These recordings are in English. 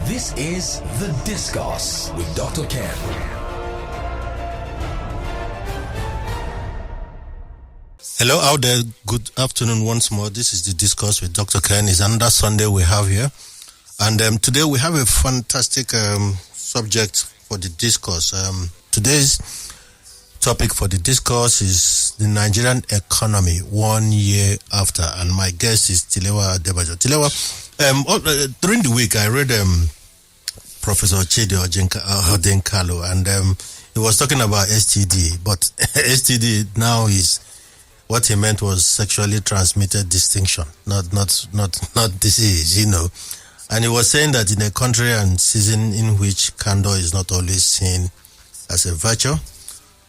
This is The Discourse with Dr. Ken. Hello out there. Good afternoon once more. This is The Discourse with Dr. Ken. It's another Sunday we have here. And today we have a fantastic subject for The Discourse. Today's topic for The Discourse is the Nigerian economy 1 year after. And my guest is Tilewa Adebajo. Tilewa, during the week I read Professor Chidi Odenkalo, and he was talking about STD, but STD now is, what he meant was sexually transmitted distinction, not disease, you know. And he was saying that in a country and season in which candor is not always seen as a virtue,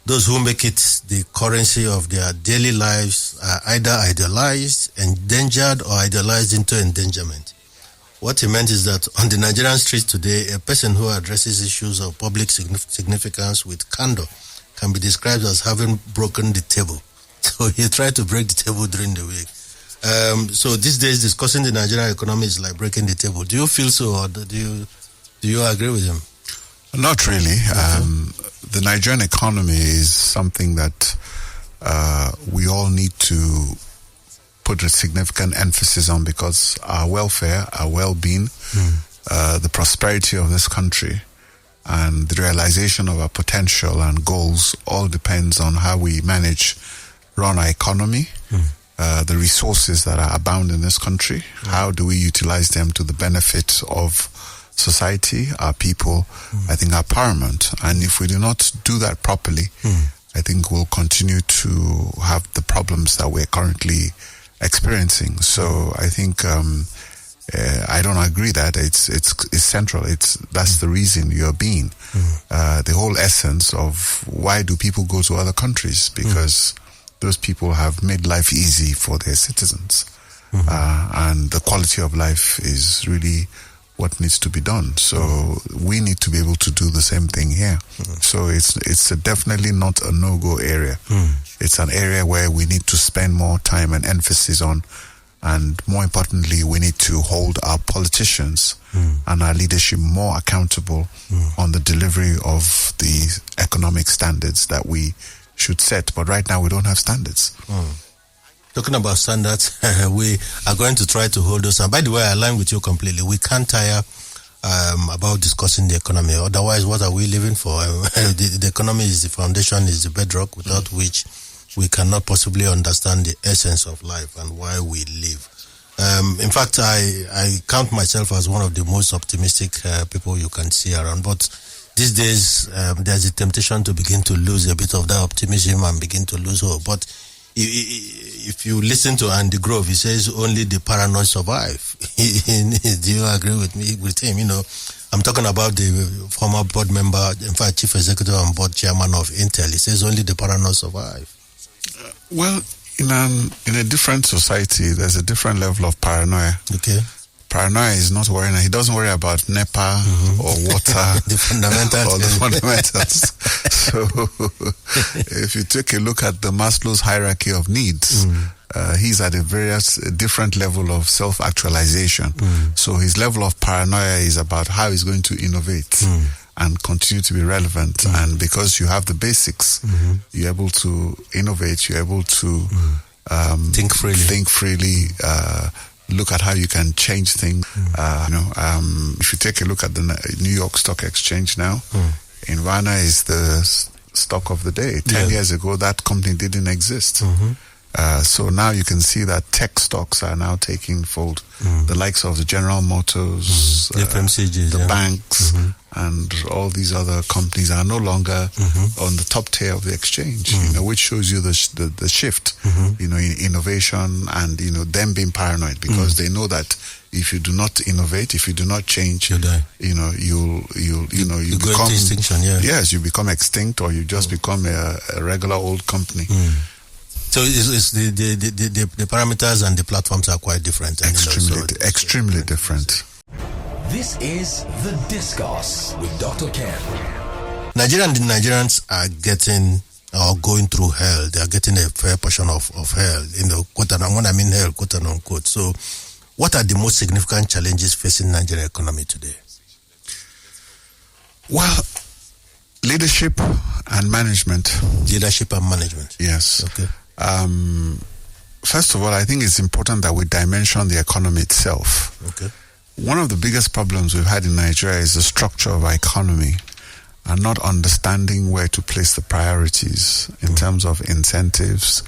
those who make it the currency of their daily lives are either idealized, endangered, or idealized into endangerment. What he meant is that on the Nigerian streets today, a person who addresses issues of public significance with candor can be described as having broken the table. So he tried to break the table during the week. So these days, discussing the Nigerian economy is like breaking the table. Do you feel so, or do you agree with him? Not really. The Nigerian economy is something that we all need to put a significant emphasis on, because our welfare, our well-being, the prosperity of this country, and the realization of our potential and goals all depends on how we run our economy, the resources that are abound in this country. How do we utilize them to the benefit of society, our people? I think are paramount. And if we do not do that properly, I think we'll continue to have the problems that we're currently experiencing. So I think I don't agree that it's central. That's the reason you're being the whole essence of why do people go to other countries, because those people have made life easy for their citizens, and the quality of life is really what needs to be done. So we need to be able to do the same thing here. So it's definitely not a no-go area. It's an area where we need to spend more time and emphasis on, and more importantly, we need to hold our politicians and our leadership more accountable on the delivery of the economic standards that we should set. But right now we don't have standards. Talking about standards, we are going to try to hold those. And by the way, I align with you completely. We can't tire about discussing the economy. Otherwise, what are we living for? The economy is the foundation, is the bedrock, without which we cannot possibly understand the essence of life and why we live. In fact, I count myself as one of the most optimistic people you can see around. But these days, there's a temptation to begin to lose a bit of that optimism and begin to lose hope. But if you listen to Andy Grove, he says only the paranoid survive. Do you agree with him? You know, I'm talking about the former board member, in fact, chief executive and board chairman of Intel. He says only the paranoid survive. Well, in a different society, there's a different level of paranoia. Okay. Paranoia is not worrying. He doesn't worry about NEPA or water. The fundamentals. Or the fundamentals. So if you take a look at the Maslow's hierarchy of needs, he's at a different level of self-actualization. So his level of paranoia is about how he's going to innovate and continue to be relevant. And because you have the basics, you're able to innovate, you're able to think freely, look at how you can change things. If you take a look at the New York Stock Exchange now, Invana is the stock of the day. 10 years ago, that company didn't exist. So now you can see that tech stocks are now taking fold. The likes of the General Motors, the FMCGs, the banks, and all these other companies are no longer on the top tier of the exchange, which shows you the shift, in innovation and, them being paranoid, because they know that if you do not innovate, if you do not change, you die. You become extinction. Yes, you become extinct, or you just become a regular old company. So it's the parameters and the platforms are quite different. Extremely different. This is The Discourse with Dr. Ken. Nigerians are getting or going through hell. They are getting a fair portion of hell, quote and when I mean hell, quote and unquote. So what are the most significant challenges facing Nigerian economy today? Well, leadership and management. Leadership and management. Yes. Okay. First of all, I think it's important that we dimension the economy itself. Okay. One of the biggest problems we've had in Nigeria is the structure of our economy and not understanding where to place the priorities in terms of incentives,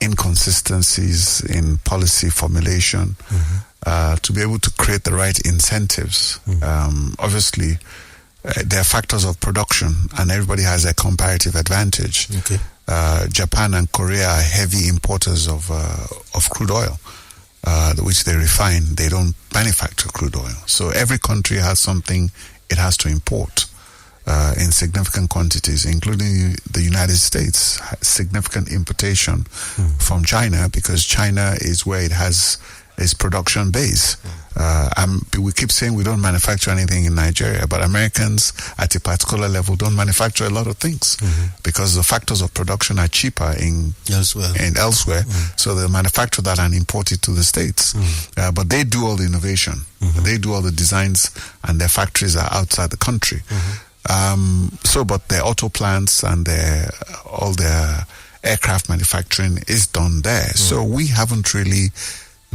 inconsistencies in policy formulation, to be able to create the right incentives. Obviously, there are factors of production and everybody has a comparative advantage. Okay. Japan and Korea are heavy importers of crude oil, which they refine. They don't manufacture crude oil. So every country has something it has to import in significant quantities, including the United States, significant importation from China, because China is where it has its production base. We keep saying we don't manufacture anything in Nigeria, but Americans at a particular level don't manufacture a lot of things because the factors of production are cheaper elsewhere. So they manufacture that and import it to the States. But they do all the innovation. They do all the designs, and their factories are outside the country. But their auto plants and all their aircraft manufacturing is done there. So we haven't really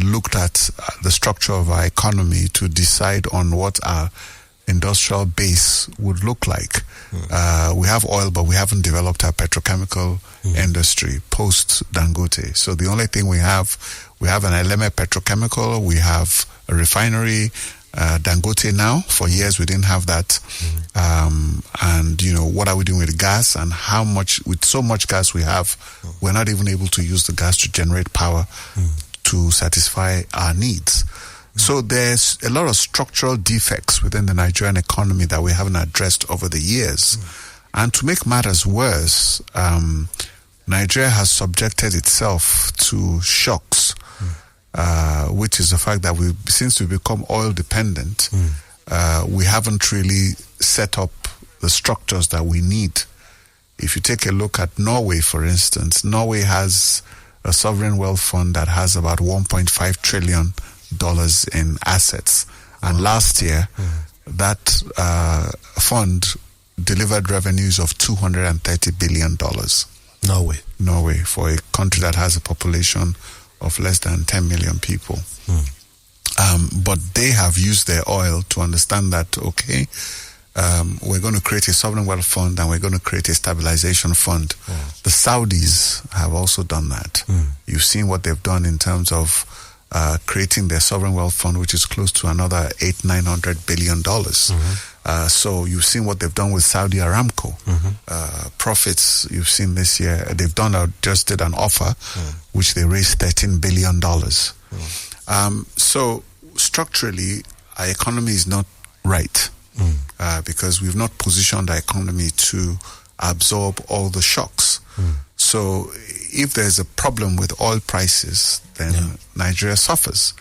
looked at the structure of our economy to decide on what our industrial base would look like. We have oil, but we haven't developed our petrochemical industry post Dangote. So the only thing we have an Eleme petrochemical, we have a refinery, Dangote now. For years we didn't have that. And what are we doing with gas, and how much, with so much gas we have, we're not even able to use the gas to generate power to satisfy our needs. So there's a lot of structural defects within the Nigerian economy that we haven't addressed over the years. And to make matters worse, Nigeria has subjected itself to shocks, which is the fact that since we've become oil dependent, we haven't really set up the structures that we need. If you take a look at Norway, for instance, Norway has a sovereign wealth fund that has about $1.5 trillion in assets. And last year, that fund delivered revenues of $230 billion. Norway, for a country that has a population of less than 10 million people. But they have used their oil to understand that, we're going to create a sovereign wealth fund and we're going to create a stabilization fund. The Saudis have also done that. You've seen what they've done in terms of creating their sovereign wealth fund, which is close to another $800-900 billion. So you've seen what they've done with Saudi Aramco. Profits you've seen this year. They've just did an offer, which they raised $13 billion. So structurally, our economy is not right. Because we've not positioned our economy to absorb all the shocks. So if there's a problem with oil prices, then Nigeria suffers.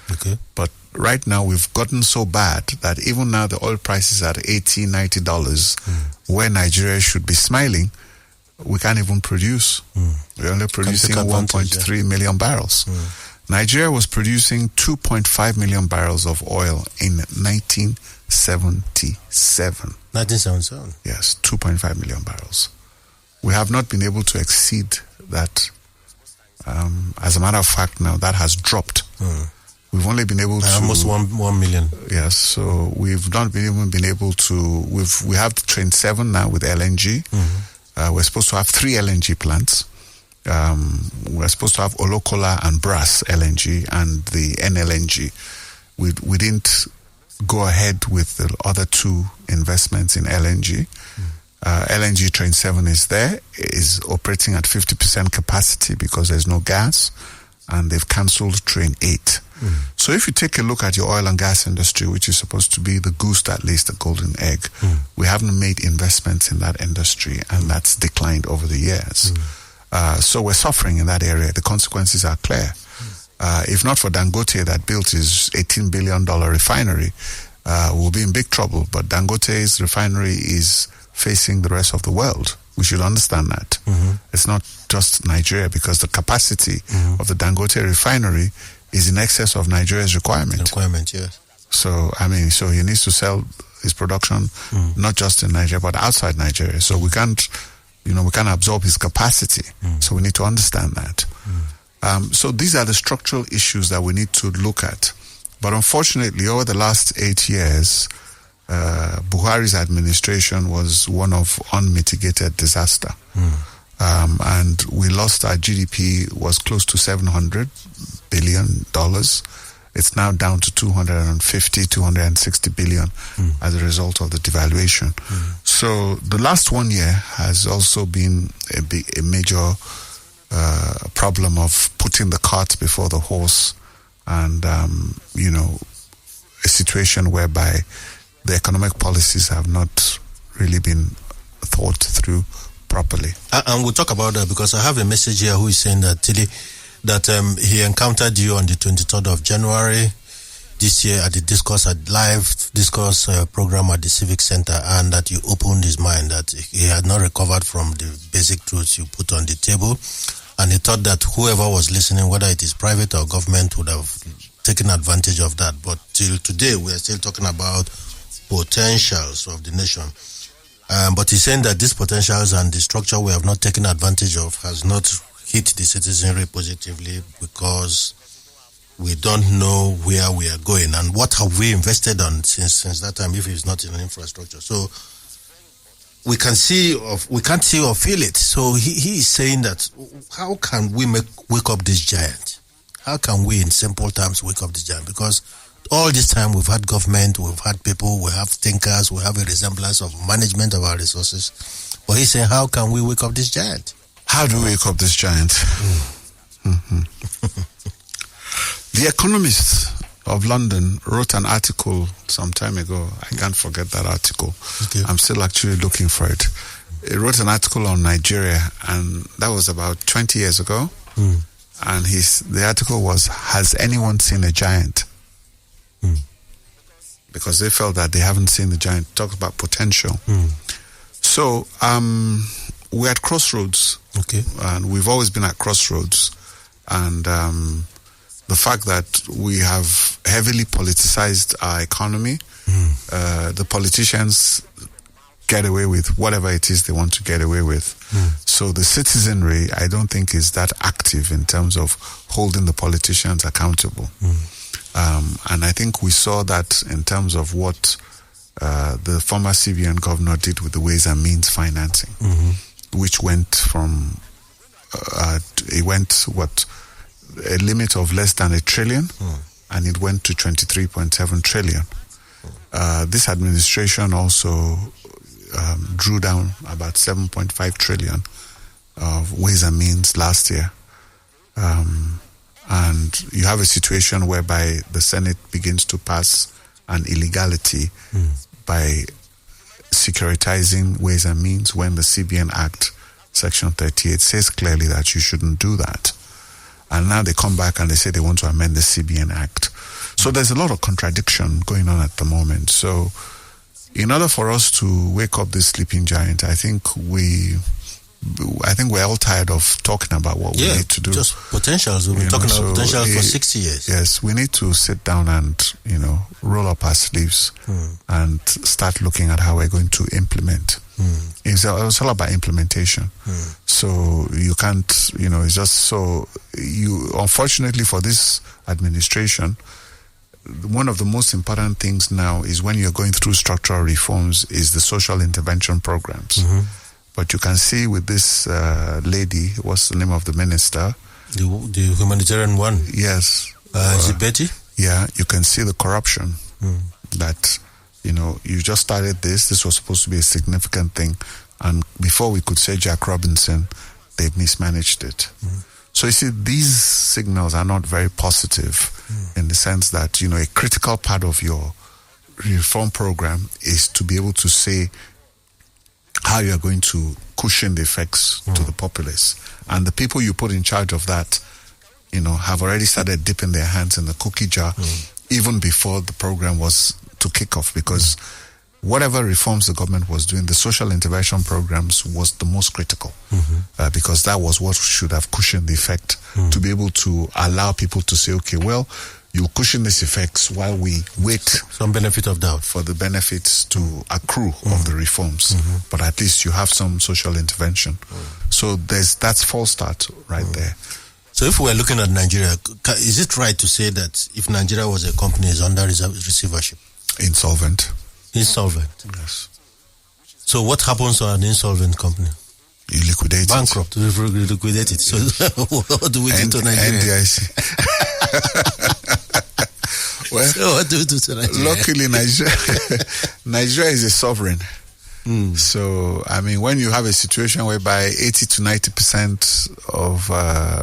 But right now we've gotten so bad that even now the oil price is at $80-90, where Nigeria should be smiling, we can't even produce. We're only producing 1.3 million barrels. Nigeria was producing 2.5 million barrels of oil in 1977. 1977? Yes, 2.5 million barrels. We have not been able to exceed that. As a matter of fact, now that has dropped. We've only been able to... Almost 1 million. Yes, so we've not even been able to... We have Train 7 now with LNG. We're supposed to have 3 LNG plants. We're supposed to have Olokola and Brass LNG and the NLNG. We didn't go ahead with the other 2 investments in LNG. LNG Train 7 is operating at 50% capacity because there's no gas, and they've cancelled Train 8. So if you take a look at your oil and gas industry, which is supposed to be the goose that lays the golden egg, we haven't made investments in that industry, and that's declined over the years. So we're suffering in that area. The consequences are clear. If not for Dangote that built his $18 billion refinery, we'll be in big trouble. But Dangote's refinery is facing the rest of the world. We should understand that. It's not just Nigeria, because the capacity of the Dangote refinery is in excess of Nigeria's requirement. Requirement, yes. So, so he needs to sell his production, not just in Nigeria, but outside Nigeria. So we can't absorb his capacity. So we need to understand that. So these are the structural issues that we need to look at. But unfortunately, over the last 8 years, Buhari's administration was one of unmitigated disaster. And we lost our GDP was close to $700 billion. It's now down to 260 billion as a result of the devaluation. So the last 1 year has also been a major problem of putting the cart before the horse, and a situation whereby the economic policies have not really been thought through properly. And we'll talk about that, because I have a message here who is saying that he encountered you on the 23rd of January this year at the Discourse program at the Civic Center, and that you opened his mind that he had not recovered from the basic truths you put on the table, and he thought that whoever was listening, whether it is private or government, would have taken advantage of that. But till today, we are still talking about potentials of the nation. But he's saying that these potentials and the structure we have not taken advantage of has not hit the citizenry positively, because we don't know where we are going and what have we invested on since that time if it's not in an infrastructure. So we can't see or feel it. So he is saying that how can we wake up this giant? How can we, in simple terms, wake up this giant? Because all this time we've had government, we've had people, we have thinkers, we have a resemblance of management of our resources. But he's saying, how can we wake up this giant? How do we wake up this giant? The Economist of London wrote an article some time ago. I can't forget that article. Okay. I'm still actually looking for it. It wrote an article on Nigeria, and that was about 20 years ago. And the article was, has anyone seen a giant? Because they felt that they haven't seen the giant. Talks about potential. So we're at crossroads. Okay. And we've always been at crossroads. And the fact that we have heavily politicized our economy, the politicians get away with whatever it is they want to get away with. So the citizenry, I don't think, is that active in terms of holding the politicians accountable. And I think we saw that in terms of what the former CBN governor did with the Ways and Means financing, which went from, a limit of less than $1 trillion, and it went to 23.7 trillion. This administration also drew down about 7.5 trillion of Ways and Means last year. And you have a situation whereby the Senate begins to pass an illegality by securitizing Ways and Means, when the CBN Act, Section 38, says clearly that you shouldn't do that. And now they come back and they say they want to amend the CBN Act. So there's a lot of contradiction going on at the moment. So in order for us to wake up this sleeping giant, I think we're all tired of talking about what we need to do. Just potentials. We've been talking about potentials for 60 years. Yes, we need to sit down and, roll up our sleeves and start looking at how we're going to implement. It's all about implementation. So you can't, it's just so unfortunately for this administration, one of the most important things now is, when you're going through structural reforms, is the social intervention programs. But you can see with this lady, what's the name of the minister? The humanitarian one. Yes. Is it Betty? Yeah, you can see the corruption that, you just started this. This was supposed to be a significant thing. And before we could say Jack Robinson, they've mismanaged it. So you see, these signals are not very positive in the sense that, a critical part of your reform program is to be able to say how you're going to cushion the effects to the populace. And the people you put in charge of that, have already started dipping their hands in the cookie jar even before the program was to kick off, because whatever reforms the government was doing, the social intervention programs was the most critical, because that was what should have cushioned the effect to be able to allow people to say, okay, well, you cushion these effects while we wait some benefit of doubt for the benefits to accrue of the reforms. But at least you have some social intervention. So that's false start right there. So if we're looking at Nigeria, is it right to say that if Nigeria was a company, is under receivership? Insolvent. Yes. So what happens to an insolvent company? You liquidate bankrupt, liquidate it. So what do we do to Nigeria? NDIC. Well, so what do we do to Nigeria? Luckily, Nigeria is a sovereign. So, I mean, when you have a situation whereby 80 to 90% of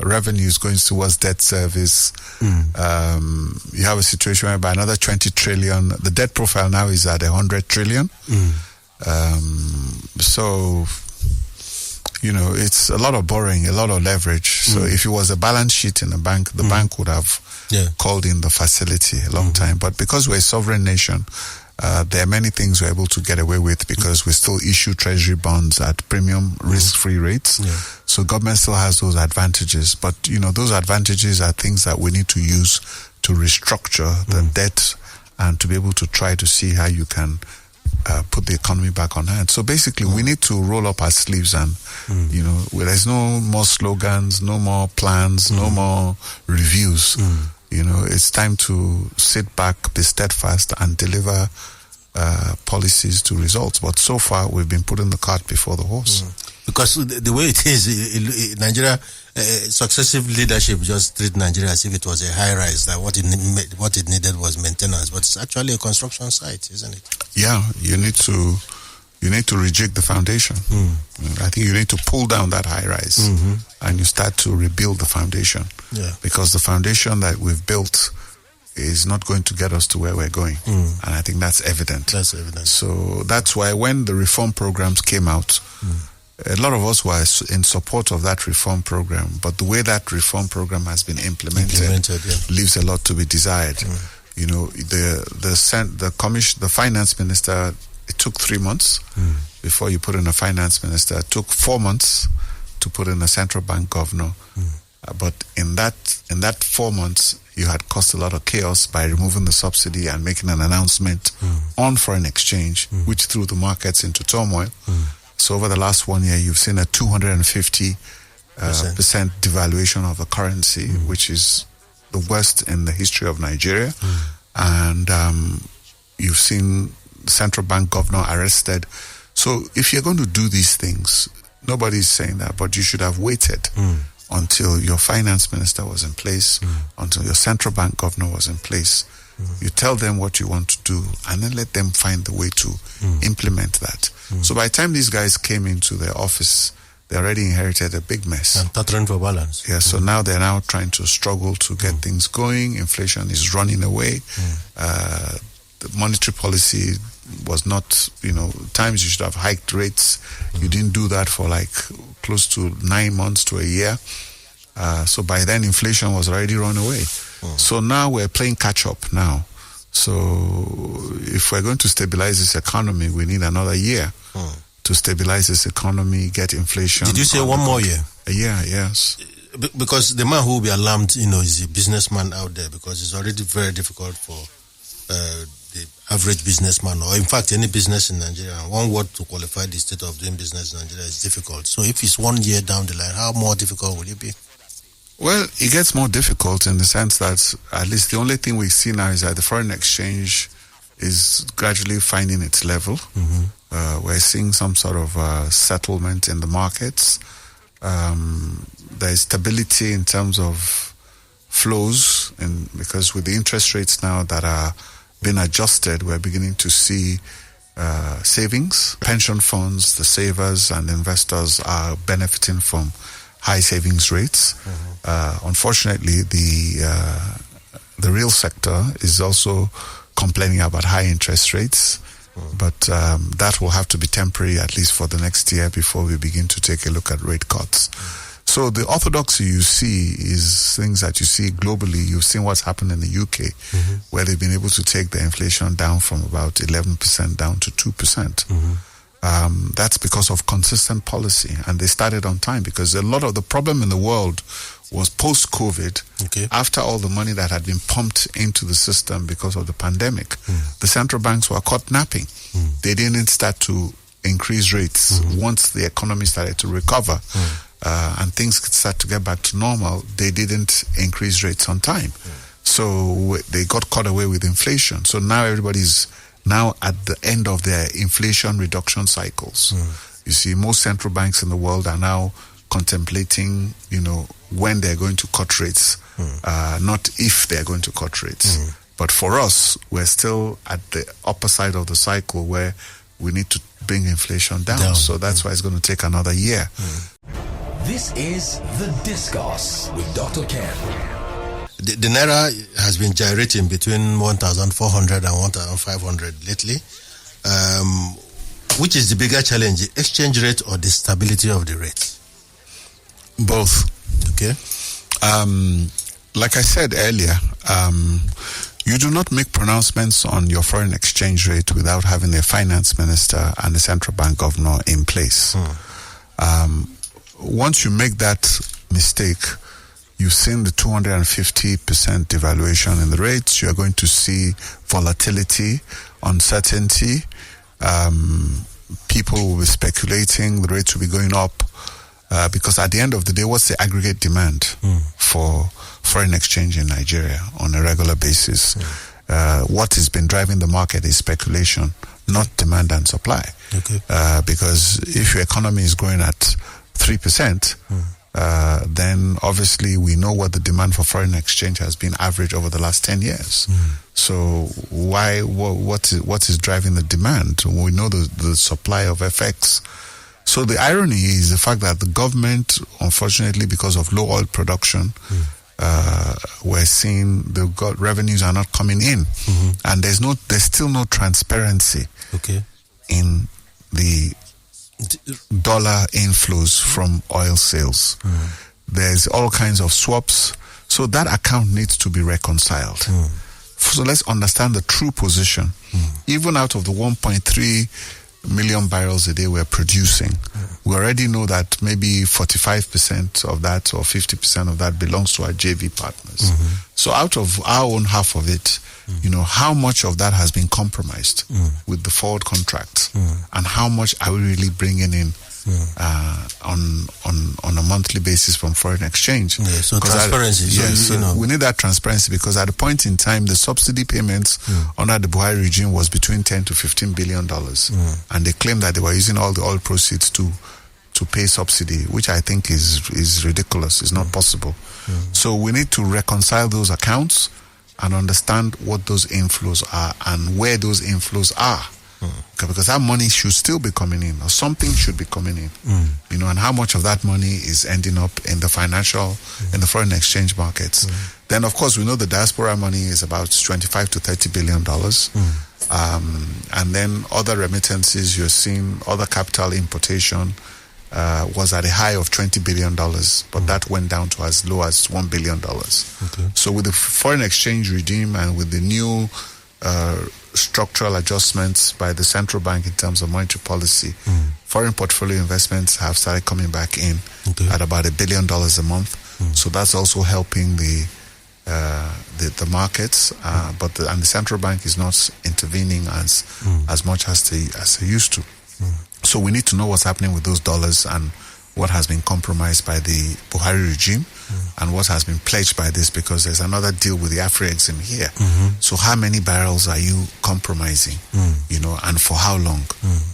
revenues going towards debt service, you have a situation whereby another 20 trillion, the debt profile now is at 100 trillion. So, you know, it's a lot of borrowing, a lot of leverage. So if it was a balance sheet in a bank, the bank would have called in the facility a long time. But because we're a sovereign nation, there are many things we're able to get away with because we still issue treasury bonds at premium risk-free rates. So government still has those advantages. But, you know, those advantages are things that we need to use to restructure the debt and to be able to try to see how you can put the economy back on hand. So basically, we need to roll up our sleeves and, you know, there's no more slogans, no more plans, no more reviews. You know, it's time to sit back, be steadfast, and deliver policies to results. But so far, we've been putting the cart before the horse. Because the way it is, Nigeria, successive leadership just treat Nigeria as if it was a high rise. That what it needed was maintenance, but it's actually a construction site, isn't it? Yeah, you need to rejig the foundation. I think you need to pull down that high rise and you start to rebuild the foundation. Because the foundation that we've built is not going to get us to where we're going. And I think that's evident. So that's why when the reform programs came out, a lot of us were in support of that reform program, but the way that reform program has been implemented leaves a lot to be desired. You know, the finance minister, it took 3 months before you put in a finance minister. It took 4 months to put in a central bank governor. But in that 4 months, you had caused a lot of chaos by removing the subsidy and making an announcement on foreign exchange, which threw the markets into turmoil. So over the last 1 year, you've seen a 250% devaluation of the currency, which is the worst in the history of Nigeria. And you've seen the central bank governor arrested. So if you're going to do these things, nobody's saying that, but you should have waited until your finance minister was in place, until your central bank governor was in place. You tell them what you want to do, and then let them find the way to implement that. So by the time these guys came into their office, they already inherited a big mess. And pattern for balance. Yeah, so now they're now trying to struggle to get things going. Inflation is running away. The monetary policy was not, you know, times you should have hiked rates. You didn't do that for like close to 9 months to a year. So by then, inflation was already run away. So now we're playing catch up now. So if we're going to stabilize this economy, we need another year to stabilize this economy, get inflation. Did you say 1 more year? A year, yes. Because the man who will be alarmed, you know, is a businessman out there, because it's already very difficult for the average businessman, or in fact any business in Nigeria. One word to qualify the state of doing business in Nigeria is difficult. So if it's 1 year down the line, how more difficult will it be? Well, it gets more difficult in the sense that at least the only thing we see now is that the foreign exchange is gradually finding its level. We're seeing some sort of settlement in the markets. There is stability in terms of flows, and because with the interest rates now that are being adjusted, we're beginning to see savings. Pension funds, the savers and investors are benefiting from high savings rates. Unfortunately, the real sector is also complaining about high interest rates, but that will have to be temporary, at least for the next year, before we begin to take a look at rate cuts. So the orthodoxy you see is things that you see globally. You've seen what's happened in the UK, where they've been able to take the inflation down from about 11% down to 2%. That's because of consistent policy, and they started on time, because a lot of the problem in the world was post-COVID. Okay. After all the money that had been pumped into the system because of the pandemic, the central banks were caught napping. They didn't start to increase rates. Once the economy started to recover and things could start to get back to normal, they didn't increase rates on time. So they got caught away with inflation. So now everybody's now at the end of their inflation reduction cycles. You see, most central banks in the world are now contemplating, when they're going to cut rates, not if they're going to cut rates. But for us, we're still at the upper side of the cycle where we need to bring inflation down. So that's why it's going to take another year. This is The Discourse with Dr. Ken. The Naira has been gyrating between 1,400 and 1,500 lately. Which is the bigger challenge, the exchange rate or the stability of the rate? Both. Okay. Like I said earlier, you do not make pronouncements on your foreign exchange rate without having a finance minister and a central bank governor in place. Once you make that mistake, you've seen the 250% devaluation in the rates. You're going to see volatility, uncertainty. People will be speculating, the rates will be going up. Because at the end of the day, what's the aggregate demand for foreign exchange in Nigeria on a regular basis? What has been driving the market is speculation, not demand and supply. Okay. Because if your economy is growing at 3%, then obviously we know what the demand for foreign exchange has been average over the last 10 years. So what is driving the demand? We know the supply of FX. So the irony is the fact that the government, unfortunately, because of low oil production, we're seeing the revenues are not coming in, and there's still no transparency in the dollar inflows from oil sales. There's all kinds of swaps, so that account needs to be reconciled. So let's understand the true position. Even out of the 1.3 million barrels a day we're producing, we already know that maybe 45% of that or 50% of that belongs to our JV partners. So out of our own half of it, how much of that has been compromised with the forward contracts, and how much are we really bringing in on a monthly basis from foreign exchange? So transparency. We need that transparency, because at a point in time, the subsidy payments under the Buhari regime was between $10 to $15 billion, and they claim that they were using all the oil proceeds to pay subsidy, which I think is ridiculous. It's not possible. So we need to reconcile those accounts and understand what those inflows are and where those inflows are. Because that money should still be coming in, or something should be coming in, and how much of that money is ending up in the financial, in the foreign exchange markets. Then, of course, we know the diaspora money is about $25 to $30 billion. And then other remittances, you're seeing other capital importation was at a high of $20 billion, but that went down to as low as $1 billion. So with the foreign exchange regime and with the new structural adjustments by the central bank in terms of monetary policy, foreign portfolio investments have started coming back in at about $1 billion a month. So that's also helping the markets, but the central bank is not intervening as much as they used to. So we need to know what's happening with those dollars and what has been compromised by the Buhari regime and what has been pledged by this, because there's another deal with the Afro-Exim here. So how many barrels are you compromising, and for how long?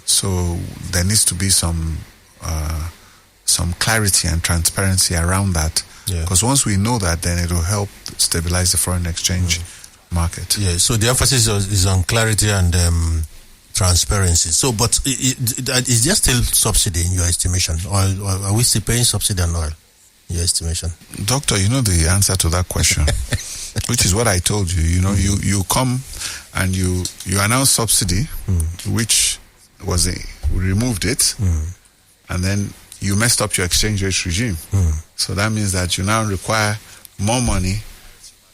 So there needs to be some clarity and transparency around that, because once we know that, then it will help stabilize the foreign exchange market. So the emphasis is on clarity and transparency. So, but is there still subsidy in your estimation, or are we still paying subsidy on oil in your estimation? Doctor, you know the answer to that question, which is what I told you. You come and you announce subsidy, which was we removed it, and then you messed up your exchange rate regime. So that means that you now require more money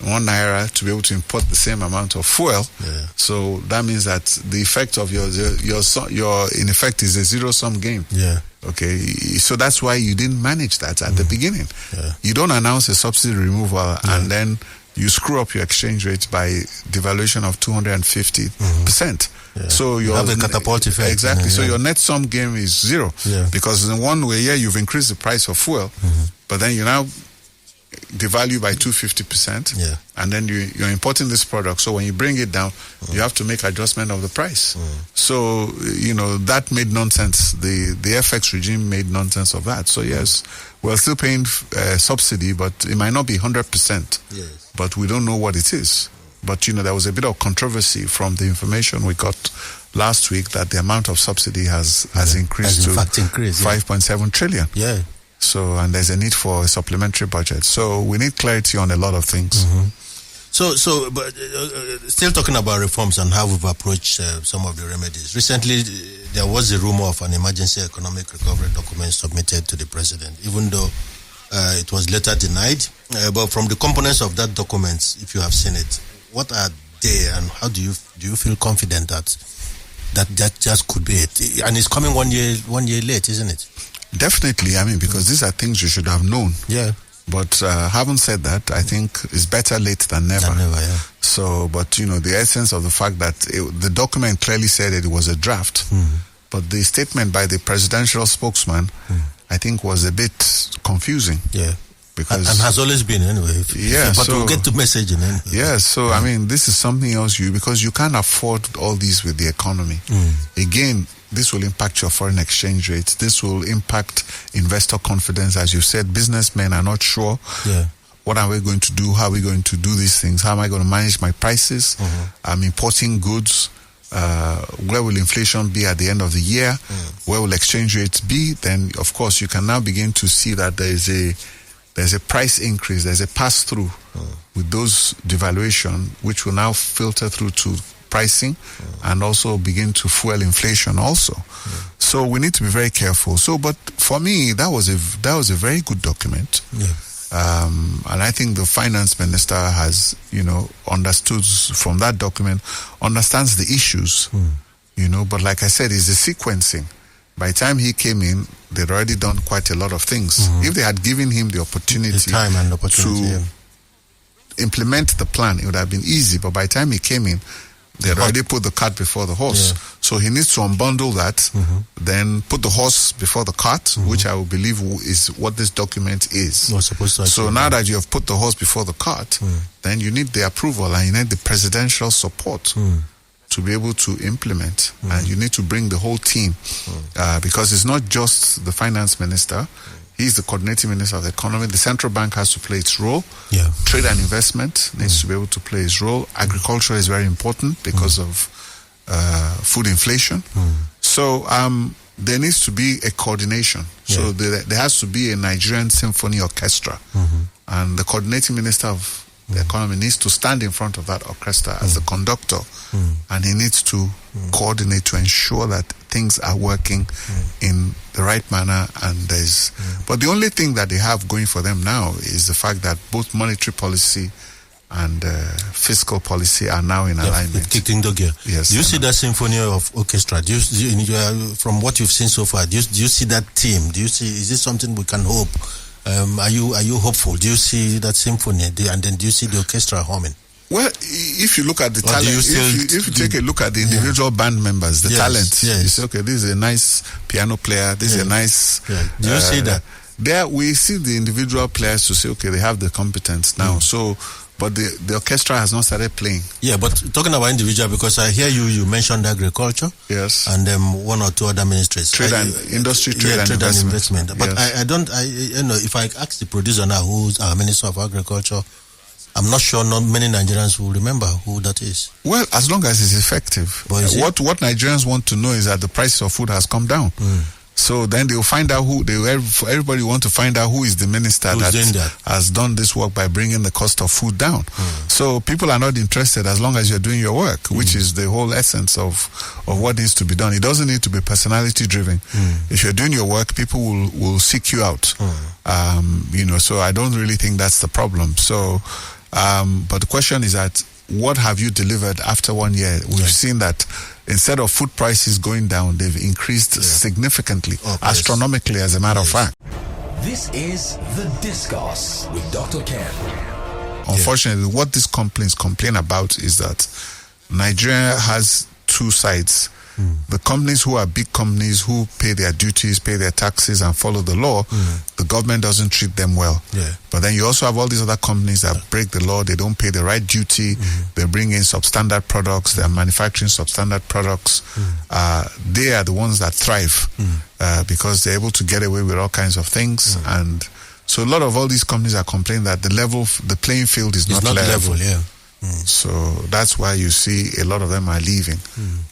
naira to be able to import the same amount of fuel. Yeah. So that means that the effect of your in effect is a zero-sum game. Yeah. Okay, so that's why you didn't manage that at the beginning. Yeah. You don't announce a subsidy removal and then you screw up your exchange rate by devaluation of 250%. Yeah. So you have a catapult effect. Exactly. So your net sum game is zero. Yeah. Because in one way, you've increased the price of fuel, but then you now devalue by 250%. Yeah. And then you're importing this product. So when you bring it down, you have to make adjustment of the price. So, that made nonsense. The FX regime made nonsense of that. So yes, we're still paying subsidy, but it might not be 100%. Yes. But we don't know what it is. But, there was a bit of controversy from the information we got last week that the amount of subsidy has increased to 5.7 trillion. Yeah. So, and there's a need for a supplementary budget. So we need clarity on a lot of things. So, but still talking about reforms and how we've approached some of the remedies. Recently, there was a rumor of an emergency economic recovery document submitted to the president, even though it was later denied. But from the components of that document, if you have seen it, what are they, and how do you feel confident that just could be it? And it's coming 1 year late, isn't it? Definitely, because these are things you should have known. Yeah. But having said that, I think it's better late than never. Yeah. So, but the essence of the fact that the document clearly said that it was a draft, but the statement by the presidential spokesman, I think, was a bit confusing. Yeah. Because and has always been anyway. Yeah. But we'll get to messaging anyway. Yeah. So this is something else because you can't afford all these with the economy. Again, this will impact your foreign exchange rates. This will impact investor confidence. As you said, businessmen are not sure. Yeah. What are we going to do? How are we going to do these things? How am I going to manage my prices? I'm importing goods. Where will inflation be at the end of the year? Where will exchange rates be? Then, of course, you can now begin to see that there's a price increase. There's a pass-through with those devaluation, which will now filter through to pricing and also begin to fuel inflation also. So we need to be very careful. So, but for me, that was a very good document. Yeah. And I think the finance minister has, understood from that document, understands the issues, but like I said, it's the sequencing. By the time he came in, they'd already done quite a lot of things. If they had given him the opportunity, to implement the plan, it would have been easy. But by the time he came in, they had already put the cart before the horse. Yeah. So he needs to unbundle that, then put the horse before the cart, which I will believe is what this document is. So now that you have put the horse before the cart, then you need the approval and you need the presidential support to be able to implement. And you need to bring the whole team because it's not just the finance minister. He's the coordinating minister of the economy. The central bank has to play its role. Yeah. Trade and investment needs to be able to play its role. Agriculture is very important because of food inflation. So there needs to be a coordination. So there has to be a Nigerian symphony orchestra. And the coordinating minister of the economy needs to stand in front of that orchestra as the conductor, and he needs to coordinate to ensure that things are working in the right manner. And but the only thing that they have going for them now is the fact that both monetary policy and fiscal policy are now in alignment. Kicking the gear. Yes. Do you see that symphony of orchestra? From what you've seen so far, do you see that team? Is this something we can hope? Are you hopeful? Do you see that symphony, and then do you see the orchestra humming? Well, if you look at the talent, if you take a look at the individual band members, the talent, you say, okay, this is a nice piano player, this is a nice... Do you see that? There, we see the individual players to say, okay, they have the competence now. So, but the orchestra has not started playing. Yeah, but talking about individual, because I hear you mentioned agriculture. Yes. And one or two other ministries. Trade and investment. But yes. If I ask the producer now, who's our Minister of Agriculture, I'm not sure not many Nigerians will remember who that is. Well, as long as it's effective. What Nigerians want to know is that the price of food has come down. So then they'll find out everybody want to find out who is the minister that has done this work by bringing the cost of food down. So people are not interested as long as you're doing your work, which is the whole essence of what needs to be done. It doesn't need to be personality driven. If you're doing your work, people will seek you out. So I don't really think that's the problem. So But the question is that, what have you delivered after 1 year? We've seen that instead of food prices going down, they've increased significantly, astronomically, as a matter of fact. This is The Discourse with Dr. Ken. Unfortunately, what these companies complain about is that Nigeria has two sides. The companies who are big companies who pay their duties, pay their taxes, and follow the law, the government doesn't treat them well. But then you also have all these other companies that break the law. They don't pay the right duty. They bring in substandard products. They are manufacturing substandard products. They are the ones that thrive because they're able to get away with all kinds of things. And so a lot of all these companies are complaining that the playing field is not level. So that's why you see a lot of them are leaving,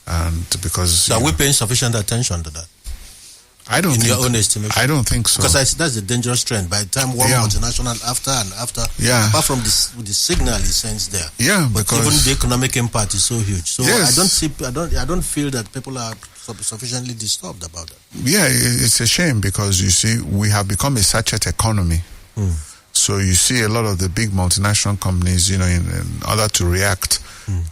and because so are we paying sufficient attention to that? I don't think, your own estimation? I don't think so, because that's a dangerous trend. By the time one multinational after, apart from the signal it sends there, but because even the economic impact is so huge. So I don't feel that people are sufficiently disturbed about that. It's a shame, because you see we have become a sachet economy. So you see a lot of the big multinational companies, in order to react,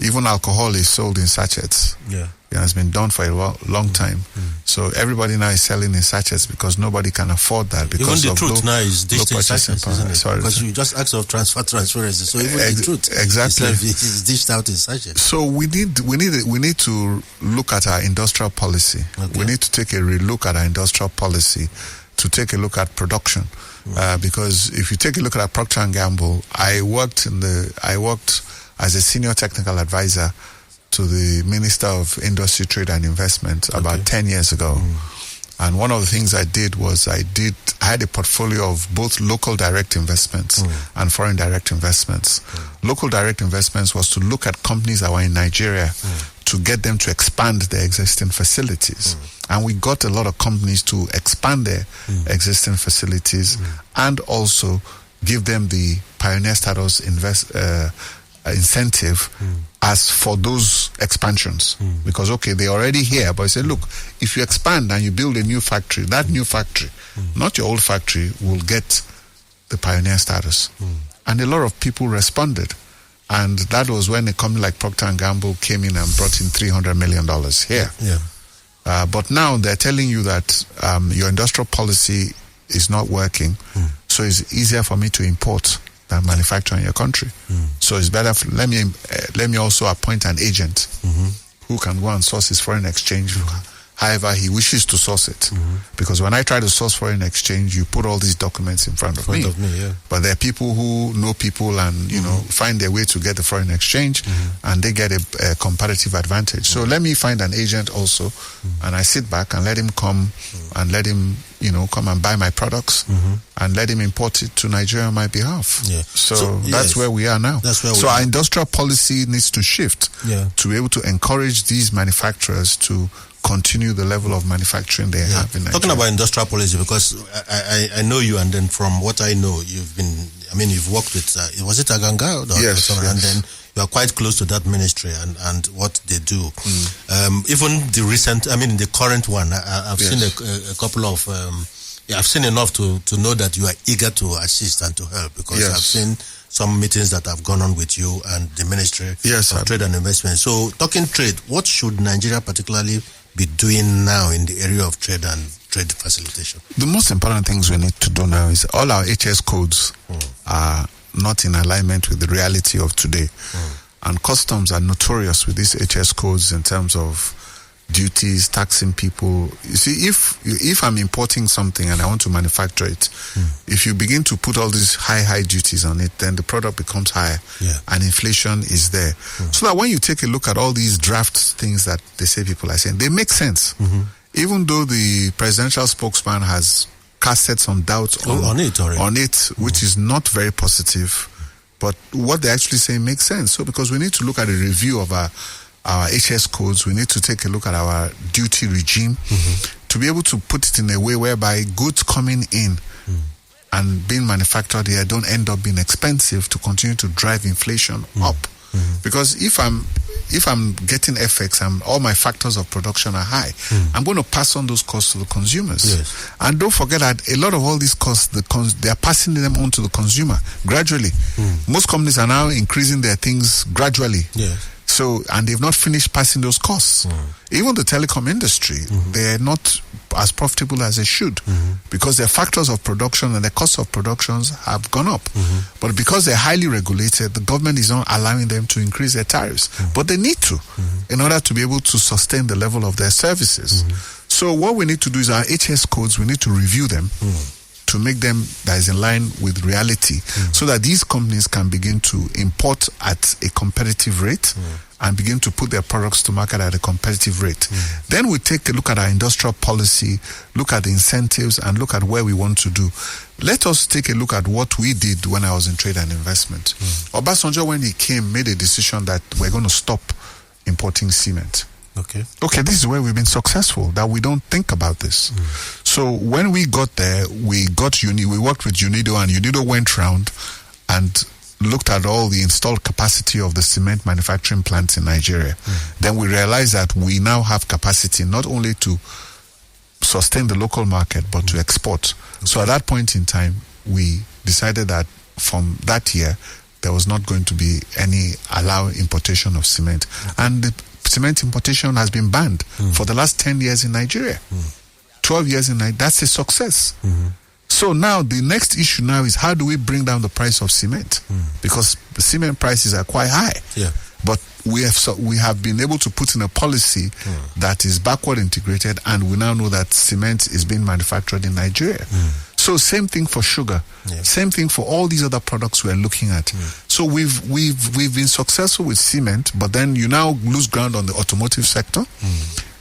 even alcohol is sold in sachets. It has been done for a long time. So everybody now is selling in sachets because nobody can afford that. Because even the truth now is dished in sachets, isn't it? Sorry. Because you just ask of transparency. So even the truth is dished out in sachets. So we need to look at our industrial policy. We need to take a relook at our industrial policy, to take a look at production. Because if you take a look at Procter & Gamble, I worked as a senior technical advisor to the Minister of Industry, Trade and Investment about 10 years ago. And one of the things I did was I had a portfolio of both local direct investments and foreign direct investments. Local direct investments was to look at companies that were in Nigeria to get them to expand their existing facilities. And we got a lot of companies to expand their existing facilities and also give them the pioneer status incentive as for those expansions. Because, they're already here, but I say, look, if you expand and you build a new factory, that new factory, not your old factory, will get the pioneer status. And a lot of people responded. And that was when a company like Procter & Gamble came in and brought in $300 million here. But now they're telling you that your industrial policy is not working, so it's easier for me to import than manufacture in your country. So it's better. Let me also appoint an agent who can go and source his foreign exchange however he wishes to source it. Because when I try to source foreign exchange, you put all these documents in front of me. But there are people who know people and find their way to get the foreign exchange, and they get a competitive advantage. So let me find an agent also, and I sit back and let him come and let him come and buy my products and let him import it to Nigeria on my behalf. So that's where we are now. So our industrial policy needs to shift to be able to encourage these manufacturers to continue the level of manufacturing they have in Nigeria. Talking about industrial policy, because I know you, and then from what I know, you've worked with, was it Aganga? Yes. And then you are quite close to that ministry and what they do. Even the recent, the current one, I've seen a couple of, I've seen enough to know that you are eager to assist and to help, because I've seen some meetings that have gone on with you and the Ministry of Trade and Investment. So, talking trade, what should Nigeria particularly be doing now in the area of trade and trade facilitation? The most important things we need to do now is all our HS codes are not in alignment with the reality of today. And customs are notorious with these HS codes in terms of duties, taxing people. You see, if I'm importing something and I want to manufacture it, if you begin to put all these high duties on it, then the product becomes higher and inflation is there. So that when you take a look at all these draft things that they say people are saying, they make sense. Even though the presidential spokesman has casted some doubts on it, which is not very positive, but what they actually say makes sense. So because we need to look at a review of our HS codes, we need to take a look at our duty regime to be able to put it in a way whereby goods coming in and being manufactured here don't end up being expensive to continue to drive inflation up. Because if I'm if I'm getting FX and all my factors of production are high, I'm going to pass on those costs to the consumers. Yes. And don't forget that a lot of all these costs, they are passing them on to the consumer gradually. Most companies are now increasing their things gradually. Yes. So, and they've not finished passing those costs. Even the telecom industry, they're not as profitable as they should because their factors of production and the cost of productions have gone up. But because they're highly regulated, the government is not allowing them to increase their tariffs. But they need to in order to be able to sustain the level of their services. So what we need to do is our HS codes, we need to review them to make them that is in line with reality so that these companies can begin to import at a competitive rate and begin to put their products to market at a competitive rate. Then we take a look at our industrial policy, look at the incentives, and look at where we want to do. Let us take a look at what we did when I was in trade and investment. Obasanjo, when he came, made a decision that we're going to stop importing cement. Okay, this is where we've been successful, that we don't think about this. So when we got there, we worked with UNIDO, and UNIDO went round and looked at all the installed capacity of the cement manufacturing plants in Nigeria. Then we realized that we now have capacity not only to sustain the local market, but to export. So at that point in time, we decided that from that year, there was not going to be any importation of cement. And the cement importation has been banned for the last 10 years in Nigeria. 12 years in Nigeria, that's a success. So now the next issue now is how do we bring down the price of cement? Because the cement prices are quite high. But we have been able to put in a policy that is backward integrated, and we now know that cement is being manufactured in Nigeria. So same thing for sugar, same thing for all these other products we're looking at. So we've been successful with cement, but then you now lose ground on the automotive sector.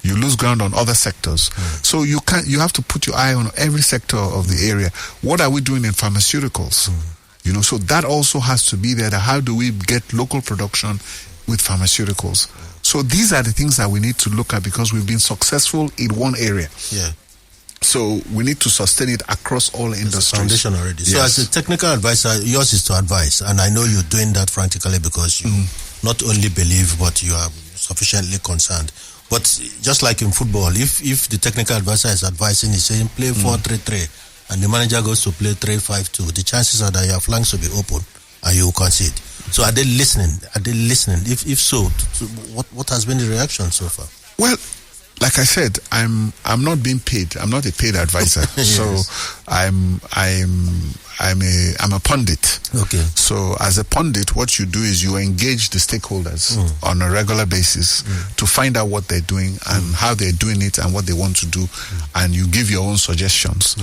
You lose ground on other sectors. So you have to put your eye on every sector of the area. What are we doing in pharmaceuticals? So that also has to be there. How do we get local production with pharmaceuticals? So these are the things that we need to look at because we've been successful in one area. So we need to sustain it across all industries. Foundation already. So as a technical advisor, yours is to advise, and I know you're doing that frantically because you not only believe, but you are sufficiently concerned. But just like in football, if the technical advisor is advising, he's saying play 4-3-3, and the manager goes to play 3-5-2, the chances are that your flanks will be open and you will concede. So are they listening? If so, what has been the reaction so far? Well, like I said, I'm not being paid. I'm not a paid advisor. So I'm a pundit. Okay. So as a pundit, what you do is you engage the stakeholders on a regular basis to find out what they're doing and how they're doing it and what they want to do, and you give your own suggestions.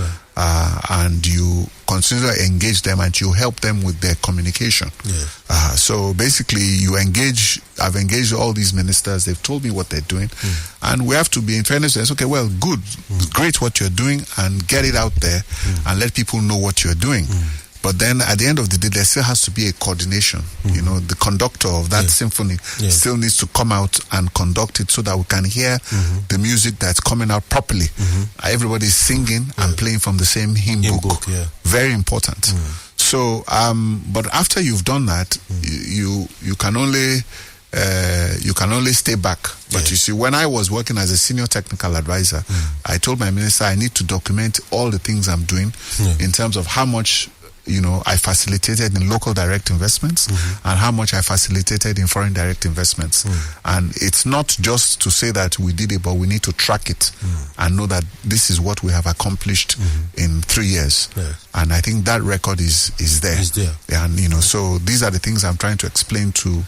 And you continue to engage them and you help them with their communication. So basically I've engaged all these ministers. They've told me what they're doing, and we have to be in fairness. It's okay, well, good, great what you're doing, and get it out there and let people know what you're doing. But then at the end of the day, there still has to be a coordination. The conductor of that symphony still needs to come out and conduct it so that we can hear the music that's coming out properly. Everybody's singing and playing from the same hymn book. Very important. So, but after you've done that, you can only stay back. But you see, when I was working as a senior technical advisor, I told my minister I need to document all the things I'm doing in terms of how much I facilitated in local direct investments and how much I facilitated in foreign direct investments. And it's not just to say that we did it, but we need to track it and know that this is what we have accomplished in 3 years. And I think that record is there. And so these are the things I'm trying to explain to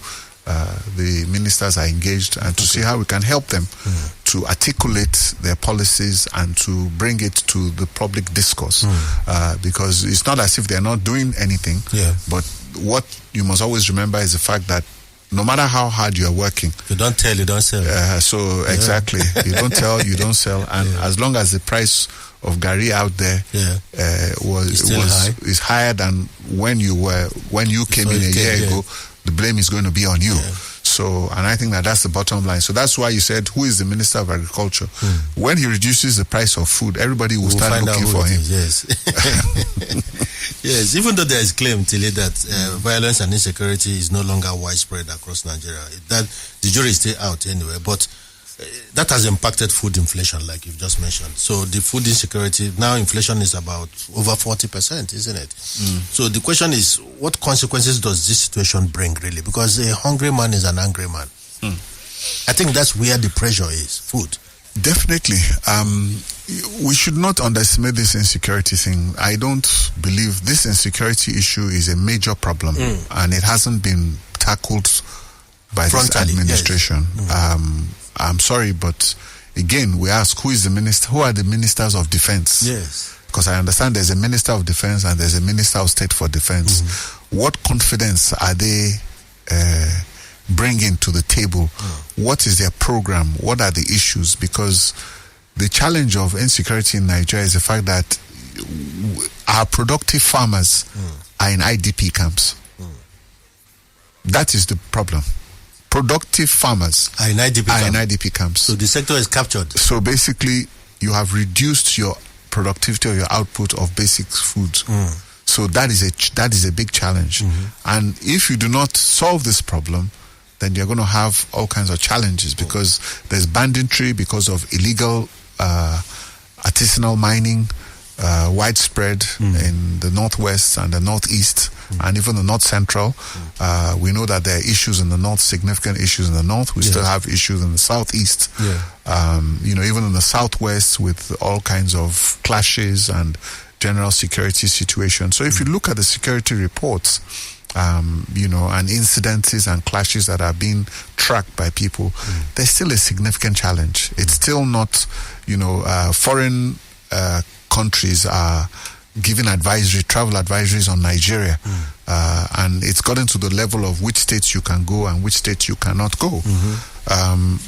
the ministers I engaged, and to see how we can help them to articulate their policies and to bring it to the public discourse. Because it's not as if they're not doing anything, but what you must always remember is the fact that no matter how hard you are working, you don't tell, you don't sell. Exactly. You don't tell, you don't sell. And as long as the price of Gary out there is higher than when you came in a year ago, the blame is going to be on you. So, and I think that that's the bottom line. So that's why you said, who is the Minister of Agriculture? When he reduces the price of food, everybody will start looking for him. Yes. Yes, even though there is claim, Tilly, that violence and insecurity is no longer widespread across Nigeria. That the jury is still out anyway, but that has impacted food inflation, like you've just mentioned. So the food insecurity, now inflation is about over 40%, isn't it? So the question is, what consequences does this situation bring, really? Because a hungry man is an angry man. I think that's where the pressure is, food. Definitely. We should not underestimate this insecurity thing. I don't believe this insecurity issue is a major problem, and it hasn't been tackled by this administration. Yes. I'm sorry, but again, we ask, who is the minister? Who are the ministers of defense? Yes. Because I understand there's a minister of defense and there's a minister of state for defense. What confidence are they bringing to the table? What is their program? What are the issues? Because the challenge of insecurity in Nigeria is the fact that our productive farmers are in IDP camps. That is the problem. Productive farmers are in IDP camps. So the sector is captured. So basically, you have reduced your productivity or your output of basic foods. So that is a big challenge. And if you do not solve this problem, then you're going to have all kinds of challenges, because there's banditry because of illegal artisanal mining, widespread in the northwest and the northeast, and even the north central. We know that there are issues in the north, significant issues in the north. We still have issues in the southeast. Even in the southwest, with all kinds of clashes and general security situation. So if you look at the security reports, and incidences and clashes that are being tracked by people, there's still a significant challenge. It's still not, foreign countries are giving travel advisories on Nigeria, and it's gotten to the level of which states you can go and which states you cannot go.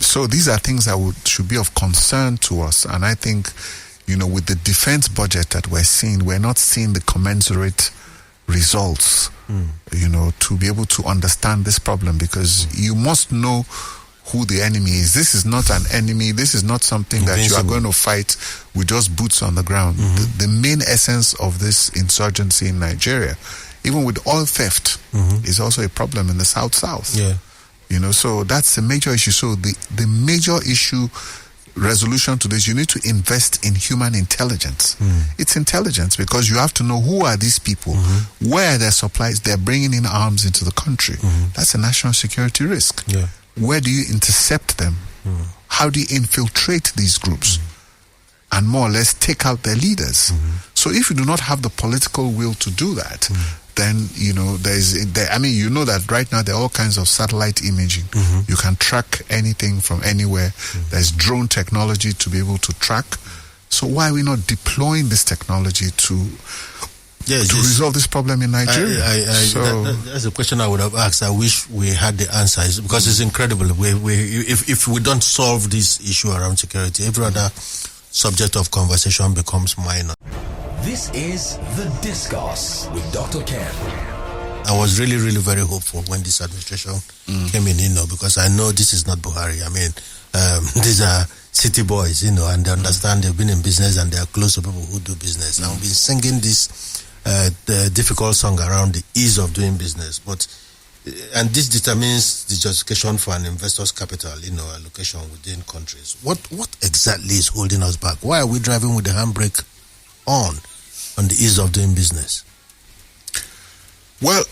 So these are things that should be of concern to us, and I think, with the defense budget that we're not seeing the commensurate results, to be able to understand this problem, because you must know who the enemy is. This is not an enemy. This is not something that you are going to fight with just boots on the ground. The main essence of this insurgency in Nigeria, even with oil theft, is also a problem in the south-south. So that's a major issue. So the major issue resolution to this, you need to invest in human intelligence. It's intelligence, because you have to know who are these people, where are their supplies, they're bringing in arms into the country. That's a national security risk. Where do you intercept them? How do you infiltrate these groups and more or less take out their leaders? So if you do not have the political will to do that, then that right now there are all kinds of satellite imaging. You can track anything from anywhere. There's drone technology to be able to track. So why are we not deploying this technology to resolve this problem in Nigeria? That's a question I would have asked. I wish we had the answers, because it's incredible. If we don't solve this issue around security, every other subject of conversation becomes minor. This is The Discourse with Dr. Ken. I was really, really very hopeful when this administration came in, because I know this is not Buhari. I mean, these are city boys, and they understand they've been in business and they are close to people who do business. And I've been singing this the difficult song around the ease of doing business. And this determines the justification for an investor's capital, allocation within countries. What exactly is holding us back? Why are we driving with the handbrake on the ease of doing business? Well,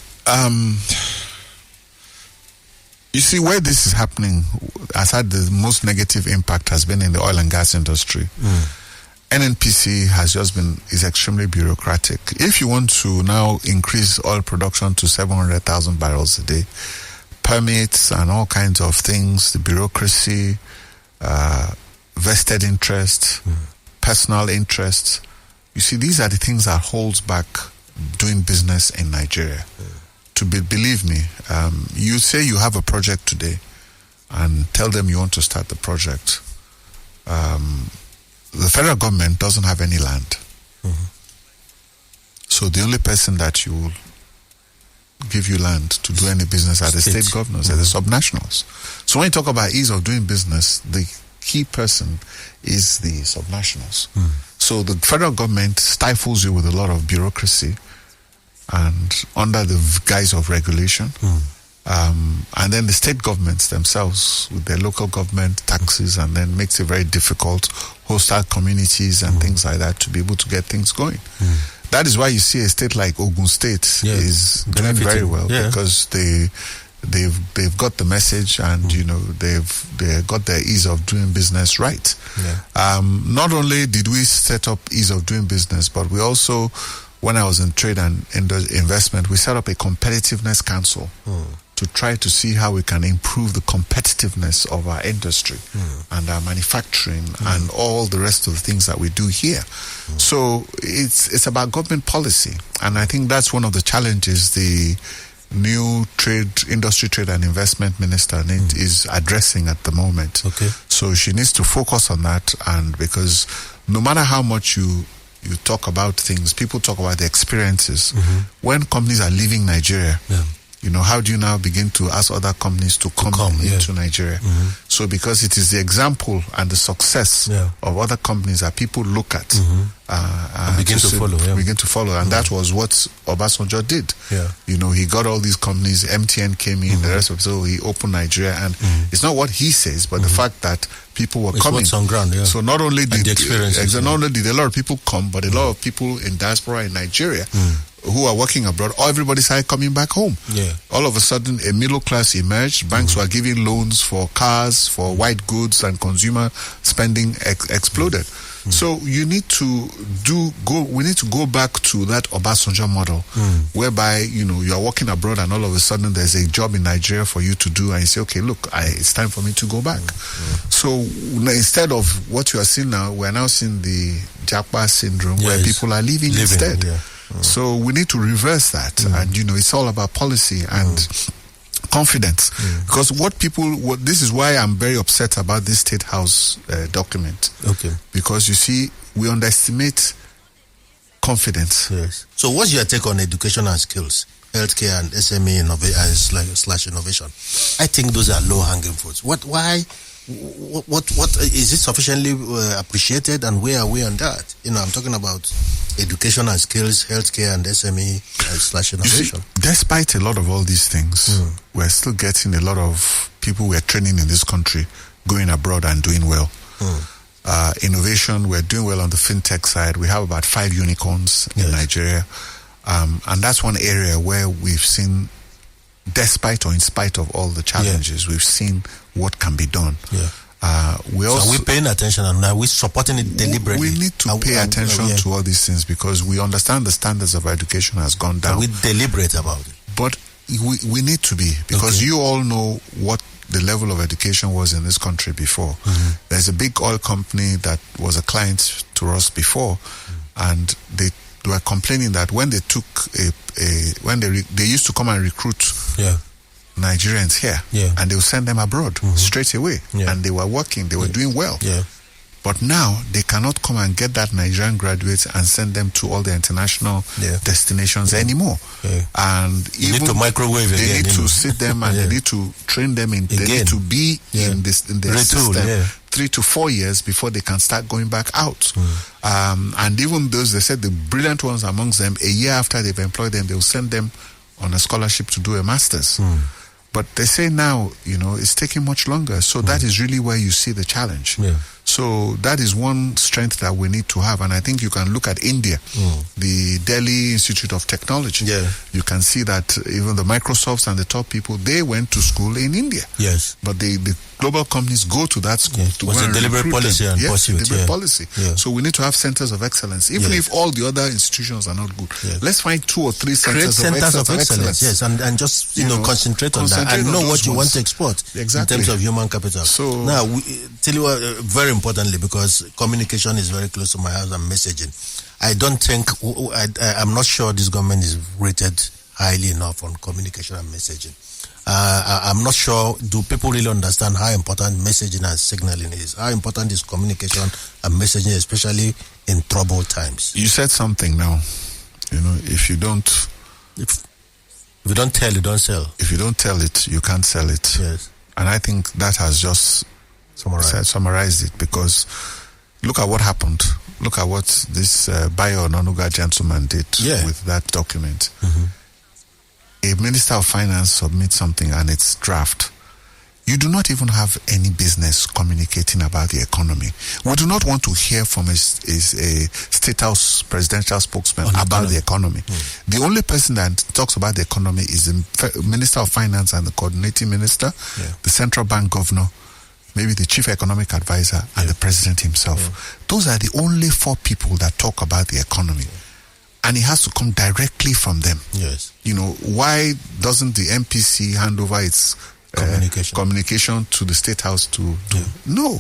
you see, where this is happening has had the most negative impact has been in the oil and gas industry. NNPC is extremely bureaucratic. If you want to now increase oil production to 700,000 barrels a day, permits and all kinds of things, the bureaucracy, vested interest, personal interests. You see, these are the things that holds back doing business in Nigeria. Believe me, you say you have a project today and tell them you want to start the project. The federal government doesn't have any land. So the only person that you will give you land to do any business are the state governors, are the subnationals. So when you talk about ease of doing business, the key person is the subnationals. So the federal government stifles you with a lot of bureaucracy and under the guise of regulation. And then the state governments themselves with their local government taxes, and then makes it very difficult, hostile communities and things like that, to be able to get things going. That is why you see a state like Ogun State is doing very well, because they've got the message, and you know they've got their ease of doing business right. Not only did we set up ease of doing business, but we also, when I was in trade and investment, we set up a competitiveness council to try to see how we can improve the competitiveness of our industry and our manufacturing and all the rest of the things that we do here. So it's about government policy, and I think that's one of the challenges the new industry trade and investment minister is addressing at the moment. So she needs to focus on that, and because no matter how much you talk about things, people talk about the experiences. When companies are leaving Nigeria, you know, how do you now begin to ask other companies to come into Nigeria? So because it is the example and the success of other companies that people look at and begin to follow. And that was what Obasanjo did. You know, he got all these companies, MTN came in, the rest of it, so he opened Nigeria. And it's not what he says, but the fact that people were coming. What's on ground, So not only did not only did a lot of people come, but a lot of people in diaspora in Nigeria who are working abroad, everybody started coming back home. All of a sudden, a middle class emerged. Banks were giving loans for cars, for white goods, and consumer spending exploded. So you need to we need to go back to that Obasanjo model, whereby, you know, you are working abroad and all of a sudden there's a job in Nigeria for you to do, and you say, okay, look, it's time for me to go back. So instead of what you are seeing now, we're now seeing the Japa syndrome, where people are leaving instead. So we need to reverse that, and you know, it's all about policy and confidence. Because this is why I'm very upset about this State House document. Because you see, we underestimate confidence. So what's your take on education and skills, healthcare and SME slash innovation? I think those are low-hanging fruits. What is it sufficiently appreciated, and where are we on that? You know, I'm talking about education and skills, healthcare and SME slash innovation. See, despite a lot of all these things, we're still getting a lot of people we're training in this country going abroad and doing well. Innovation, we're doing well on the fintech side. We have about 5 unicorns in Nigeria. And that's one area where we've seen, despite or in spite of all the challenges, we've seen what can be done. Are we paying attention, and are we supporting it deliberately? We need to pay attention to all these things, because we understand the standards of education has gone down. Are we deliberate about it? But we need to be, because you all know what the level of education was in this country before. There's a big oil company that was a client to us before, and they were complaining that when they took when they used to come and recruit Nigerians here, and they would send them abroad straight away, and they were working, they were doing well. But now they cannot come and get that Nigerian graduates and send them to all the international destinations anymore. And you need to microwave they again, need to sit them, and they need to train them in. They need to be in the system 3 to 4 years before they can start going back out. And even those, they said the brilliant ones amongst them, a year after they've employed them, they will send them on a scholarship to do a master's. But they say now, you know, it's taking much longer. So that is really where you see the challenge. So that is one strength that we need to have. And I think you can look at India, the Delhi Institute of Technology. You can see that even the Microsofts and the top people, they went to school in India. But the global companies go to that school to was a deliberate policy and pursuit. Deliberate policy. So we need to have centers of excellence. Even if all the other institutions are not good, let's find 2 or 3 centers of excellence. And just concentrate on that and know what you want to export in terms of human capital. So now, Tilewa, very importantly, because communication is very close to my house and messaging, I don't think, I'm not sure this government is rated highly enough on communication and messaging. I'm not sure, do people really understand how important messaging and signaling is? How important is communication and messaging, especially in troubled times? You said something now. You know, if you don't If you don't tell, you don't sell. If you don't tell it, you can't sell it. Yes. And I think that has just summarized it, because look at what happened. Look at what this Bayo Onanuga gentleman did with that document. Mm-hmm. A Minister of Finance submits something and it's draft. You do not even have any business communicating about the economy. We do not want to hear from a State House presidential spokesman about the economy. The only person that talks about the economy is the Minister of Finance and the coordinating minister, the central bank governor, maybe the chief economic advisor, and the president himself. Those are the only 4 people that talk about the economy. And it has to come directly from them. Yes. You know, why doesn't the MPC hand over its communication to the State House to do? No,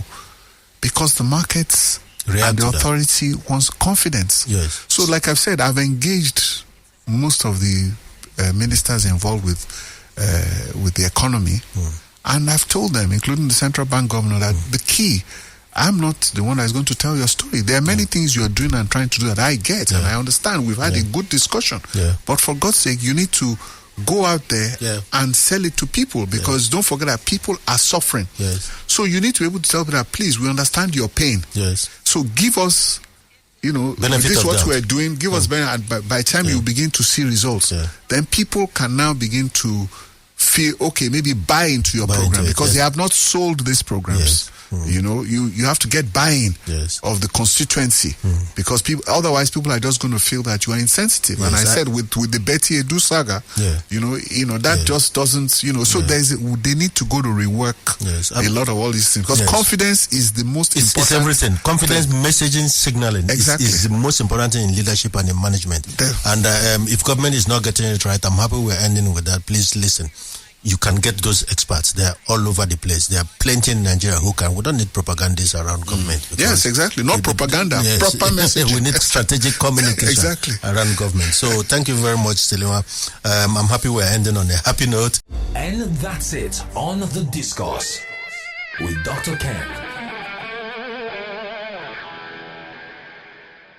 because the markets and the authority wants confidence. Yes. So like I've said, I've engaged most of the ministers involved with the economy, and I've told them, including the central bank governor, that the key, I'm not the one that's going to tell your story. There are many things you're doing and trying to do that I get and I understand. We've had a good discussion. But for God's sake, you need to go out there and sell it to people, because don't forget that people are suffering. So you need to be able to tell people that, please, we understand your pain. So give us, you know, this is what we're doing. Give us benefit. By the time you begin to see results, then people can now begin to feel, okay, maybe buy into your program, because they have not sold these programs. You know, you have to get buy-in of the constituency, because otherwise people are just going to feel that you are insensitive. And I said with the Betty Edu saga, you know that just doesn't, you know. So they need to go to rework a lot of all these things, because confidence is the most important. It's everything. Confidence, messaging, signaling is the most important thing in leadership and in management. And if government is not getting it right, I'm happy we're ending with that. Please listen. You can get those experts. They're all over the place. There are plenty in Nigeria who can. We don't need propagandists around government. Yes, exactly. Not propaganda. Proper message. We need strategic communication around government. So thank you very much, Tilewa. I'm happy we're ending on a happy note. And that's it on The Discourse with Dr. Ken.